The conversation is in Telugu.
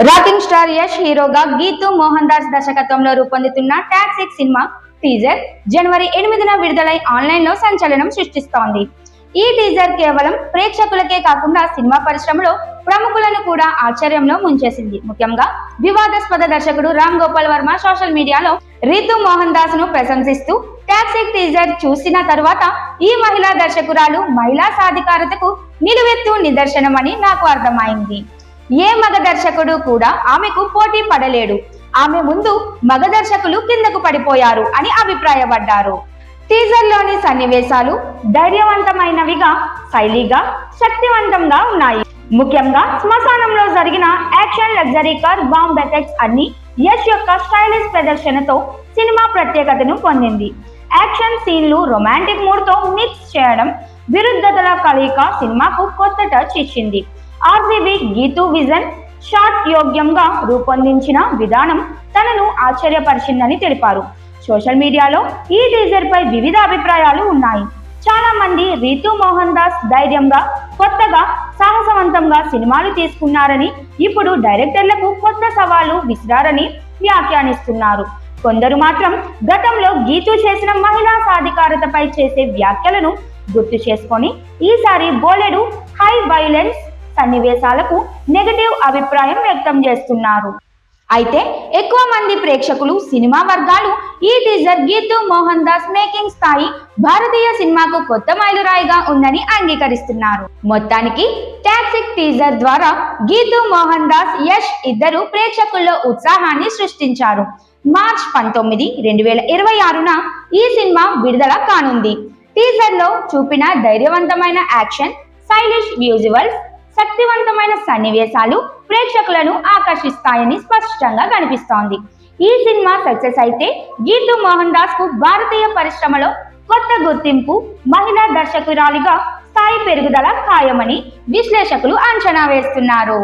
రాకింగ్ స్టార్ యష్ హీరోగా గీతూ మోహన్ దాస్ దర్శకత్వంలో రూపొందుతున్న టాక్సిక్ సినిమా టీజర్ జనవరి 8న విడుదలై ఆన్లైన్ లో సంచలనం సృష్టిస్తోంది. ఈ టీజర్ కేవలం ప్రేక్షకులకే కాకుండా సినిమా పరిశ్రమలో ప్రముఖులను కూడా ఆశ్చర్యంలో ముంచేసింది. ముఖ్యంగా వివాదాస్పద దర్శకుడు రామ్ గోపాల్ వర్మ సోషల్ మీడియాలో రీతూ మోహన్ దాస్ ను ప్రశంసిస్తూ టాక్సిక్ టీజర్ చూసిన తరువాత ఈ మహిళా దర్శకురాలు మహిళా సాధికారతకు నిలువెత్తు నిదర్శనమని నాకు అర్థమైంది. ఏ మగ దర్శకుడు కూడా ఆమెకు పోటీ పడలేడు, ఆమె ముందు మగ దర్శకులు కిందకు పడిపోయారు అని అభిప్రాయపడ్డారు. టీజర్ లోని సన్నివేశాలు ధైర్యవంతమైనవిగా, శైలిగా, శక్తివంతంగా ఉన్నాయి. ముఖ్యంగా శ్మశానంలో జరిగిన action, luxury car, bomb effects అన్ని యష్ యొక్క స్టైలిష్ ప్రదర్శనతో సినిమా ప్రత్యేకతను పొందింది. యాక్షన్ సీన్లు రొమాంటిక్ మూడ్ తో మిక్స్ చేయడం, విరుద్ధతల కలయిక సినిమాకు కొత్త టచ్ ఇచ్చింది. ఆర్జీబీ గీతూ విజన్ షార్ట్ యోగ్యంగా రూపొందించిన విధానం తనను ఆశ్చర్యపరిచిందని తెలిపారు. సోషల్ మీడియాలో ఈ టీజర్ పై వివిధ అభిప్రాయాలు ఉన్నాయి. చాలా మంది రీతూ మోహన్ దాస్ ధైర్యంగా, కొత్తగా, సాహసవంతంగా సినిమాలు తీసుకున్నారని, ఇప్పుడు డైరెక్టర్లకు కొత్త సవాలు విసిరారని వ్యాఖ్యానిస్తున్నారు. కొందరు మాత్రం గతంలో గీతూ చేసిన మహిళా సాధికారతపై చేసే వ్యాఖ్యలను గుర్తు చేసుకొని ఈసారి బోలెడు హై వైలెన్స్ సన్నివేశాలకు నెగటివ్ అభిప్రాయం వ్యక్తం చేస్తున్నారు. అయితే ఎక్కువ మంది ప్రేక్షకులు, సినిమా వర్గాలు ఈ టీజర్ గీతూ మోహన్ దాస్ మేకింగ్ స్థాయి భారతీయ సినిమాకు కొత్త మైలురాయిగా ఉందని అంగీకరిస్తున్నారు. మొత్తానికి టాక్సిక్ టీజర్ ద్వారా గీతూ మోహన్ దాస్, యష్ ఇద్దరు ప్రేక్షకుల్లో ఉత్సాహాన్ని సృష్టించారు. మార్చ్ 19, 2026న ఈ సినిమా విడుదల కానుంది. టీజర్ లో చూపిన ధైర్యవంతమైన యాక్షన్, స్టైలిష్ విజువల్స్, శక్తివంతమైన సన్నివేశాలు ప్రేక్షకులను ఆకర్షిస్తాయని స్పష్టంగా కనిపిస్తోంది. ఈ సినిమా సక్సెస్ అయితే గీతూ మోహన్ దాస్ కు భారతీయ పరిశ్రమలో కొత్త గుర్తింపు, మహిళా దర్శకురాలిగా స్థాయి పెరుగుదల ఖాయమని విశ్లేషకులు అంచనా వేస్తున్నారు.